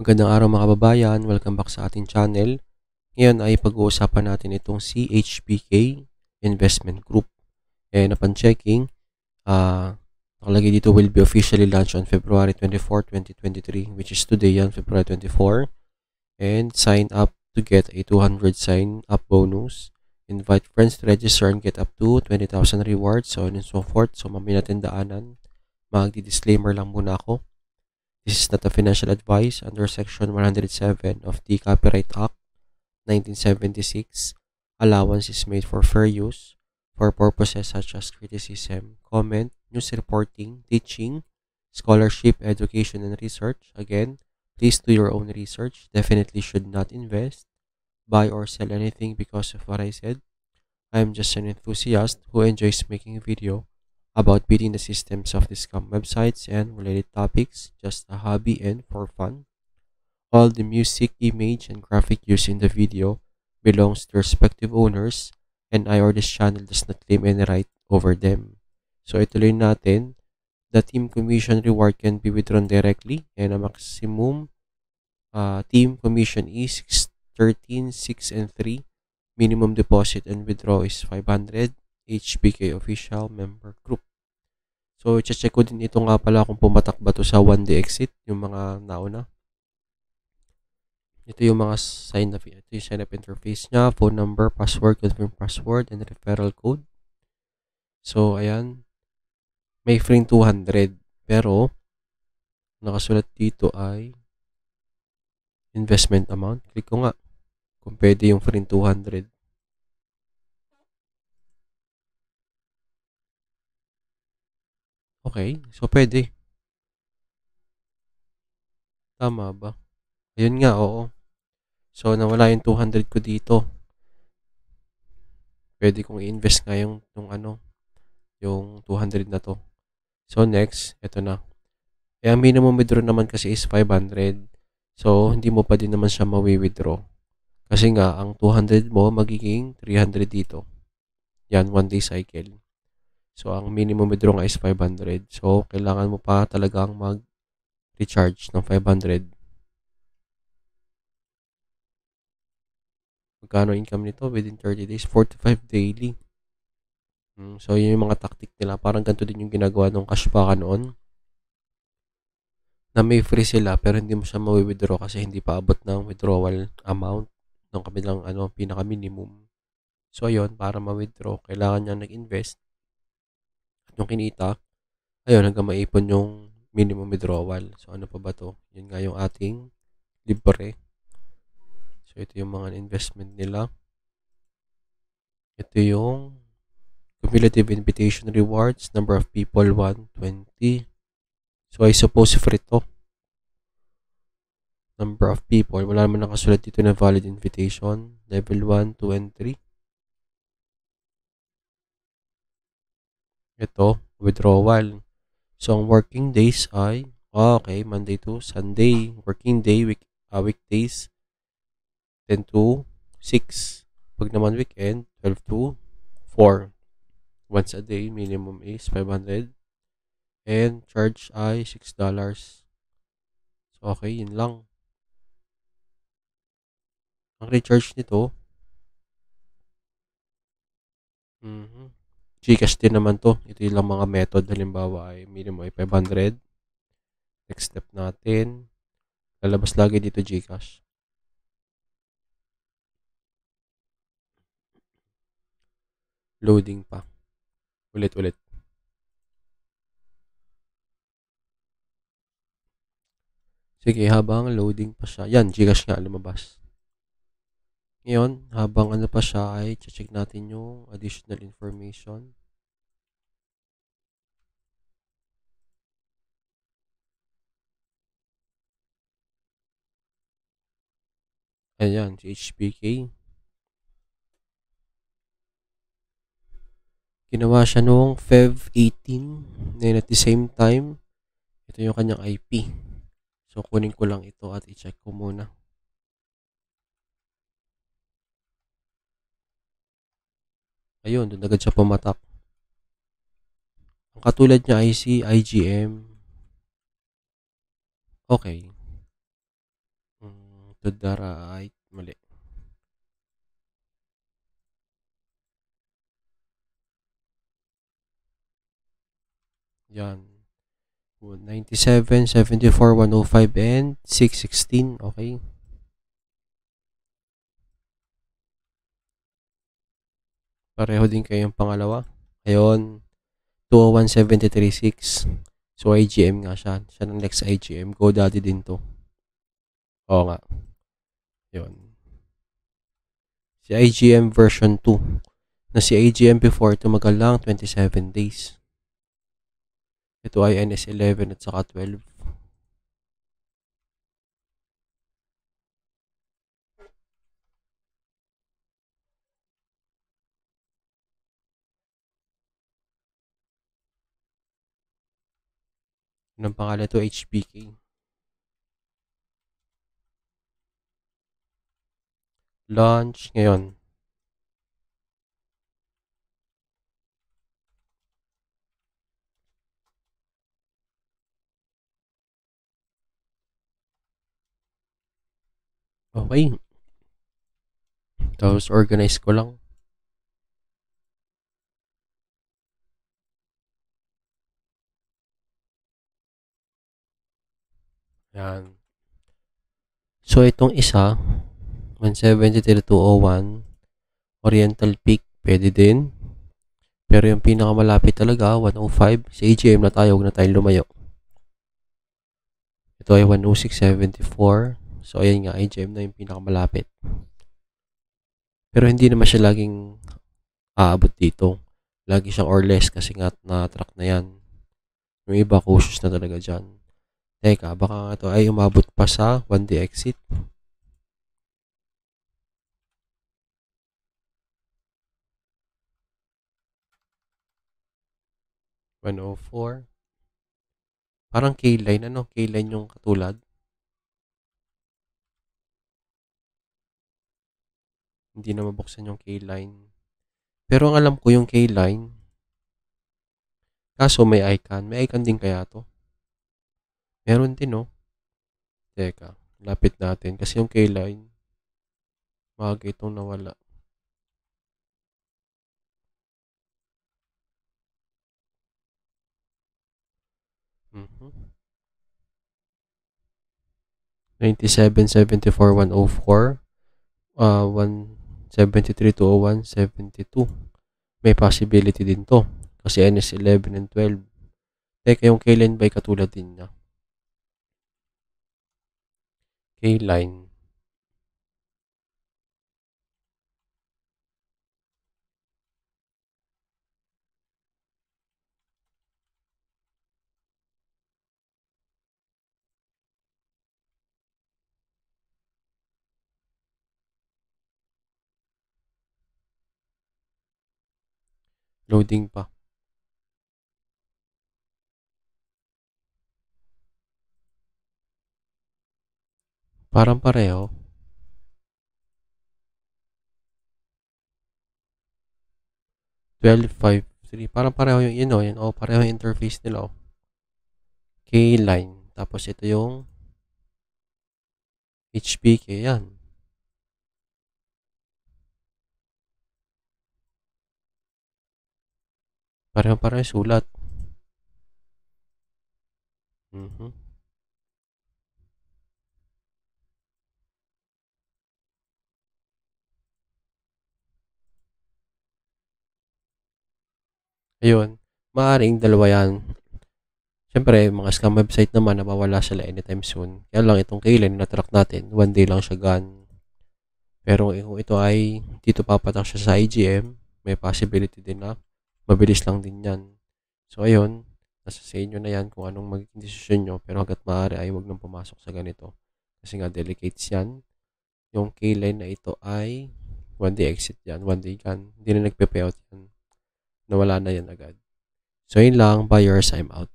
Magandang araw mga kababayan, welcome back sa ating channel. Ngayon ay pag-uusapan natin itong CHBK Investment Group. Upon checking, nakalagay dito will be officially launched on February 24, 2023, which is today yan, February 24. And sign up to get a 200 sign up bonus. Invite friends to register and get up to 20,000 rewards, so on and so forth. So mamaya natin daanan. Magdi-disclaimer lang muna ako. This is not a financial advice under Section 107 of the Copyright Act 1976. Allowance is made for fair use for purposes such as criticism, comment, news reporting, teaching, scholarship, education, and research. Again, please do your own research. Definitely should not invest, buy, or sell anything because of what I said. I am just an enthusiast who enjoys making video about beating the systems of the scam websites and related topics, just a hobby and for fun. All the music, image, and graphic used in the video belongs to respective owners, and I or this channel does not claim any right over them. So ituloy natin. The team commission reward can be withdrawn directly, and a maximum team commission is 13, 6, and 3. Minimum deposit and withdraw is 500. HBK official member group. So, i-check ko din ito nga pala kung pumatak ba to sa 1-day exit, yung mga nauna. Ito yung mga sign up. Ito yung sign up interface niya, phone number, password, confirm password, and referral code. So, ayan. May free 200. Pero, nakasulat dito ay investment amount. Click ko nga kung pwede yung free 200. Okay, so pwede. Tama ba? Ayun nga, oo. So, nawala yung 200 ko dito. Pwede kong i-invest nga yung 200 na to. So, next, ito na. Ang minimum withdraw naman kasi is 500. So, hindi mo pa din naman siya mawi-withdraw. Kasi nga, ang 200 mo magiging 300 dito. Yan, 1-day cycle. So, ang minimum withdraw nga is 500. So, kailangan mo pa talagang mag-recharge ng 500. Magkano income nito within 30 days? 45 daily. So, yun yung mga tactic nila. Parang ganito din yung ginagawa ng Cashbaka noon. Na may free sila pero hindi mo siya mawi-withdraw kasi hindi pa abot ng withdrawal amount ng kabilang pinaka-minimum. So, ayun, para ma-withdraw, kailangan niya nag-invest. At yung kinita, ayun, hanggang maipon yung minimum withdrawal. So, ano pa ba to? Yun nga yung ating libre. So, ito yung mga investment nila. Ito yung cumulative invitation rewards, number of people, 120. So, I suppose free to. Number of people, wala naman nakasulat dito na valid invitation. Level 1, 2, and 3. Ito, withdrawal. So, ang working days ay, okay, Monday to Sunday. Working day, weekdays, 10 to 6. Pag naman weekend, 12 to 4. Once a day, minimum is 500. And charge ay $6. So, okay, yun lang. Ang recharge nito, Gcash din naman to. Ito yung lang mga method. Halimbawa ay minimum ay 500. Next step natin. Lalabas lagi dito Gcash. Loading pa. Ulit-ulit. Sige, habang loading pa siya. Yan, Gcash nga lumabas. Ngayon, habang pa siya ay check natin yung additional information. Ayan, si HBK. Ginawa siya noong Feb 18. Then at the same time, ito yung kanyang IP. So, kunin ko lang ito at i-check ko muna. Ayun, doon agad siya pumatak. Ang katulad niya ay si IGM. Okay. To the right. Mali. Yan. 97, 74, 105, and 616. Okay. Pareho din kayo yung pangalawa. Ayun. 201, 73, 6. So, IGM nga siya. Siya ng next IGM. GoDaddy din to. Oo nga. Yun. Si IGM version 2. Na si IGM before, tumagal lang 27 days. Ito ay NS11 at saka 12. Anong pangalan ito? HBK. Launch ngayon. Okay. Tapos organize ko lang. Yan. So, itong isa, 173,201, Oriental Peak, pwede din. Pero yung pinakamalapit talaga, 105. Sa AGM na tayo, huwag na tayong lumayo. Ito ay 106.74. So, ayan nga, AGM na yung pinakamalapit. Pero hindi naman siya laging aabot dito. Lagi siyang or less kasi nga na-track na yan. Yung iba, cautious na talaga dyan. Teka, baka ito ay umabot pa sa 1D exit. 104. Parang K-line. Ano? K-line yung katulad. Hindi na mabuksan yung K-line. Pero ang alam ko yung K-line, kaso may icon. May icon din kaya to? Meron din, no? Teka, lapit natin. Kasi yung K-line, maaga itong nawala. Mm-hmm. 97, 74, 104. 173, 201, 72. May possibility din to. Kasi NS11 and 12. Teka, yung K-line ba katulad din niya? K-line. Loading pa. Parang pareho. 12.53. Parang pareho yung yun. Oh, pareho yung interface nila. Oh. K-line. Tapos ito yung HBK. Yan. Pareho-pareho sulat. Mm-hmm. Ayun. Maaring dalawa yan. Siyempre, mga scam website naman na mawala sila anytime soon. Kaya lang itong K-line na track natin, one day lang siya gone. Pero kung ito ay dito papatak siya sa IGM, may possibility din na mabilis lang din yan. So, ayun. Nasa sa inyo na yan kung anong magiging desisyon nyo. Pero hanggat maaari ay huwag nang pumasok sa ganito. Kasi nga, delicates yan. Yung K-line na ito ay one day exit yan. One day gone. Hindi na nagpe-payout yan. Nawala na yan agad. So, yun lang. Buyers, I'm out.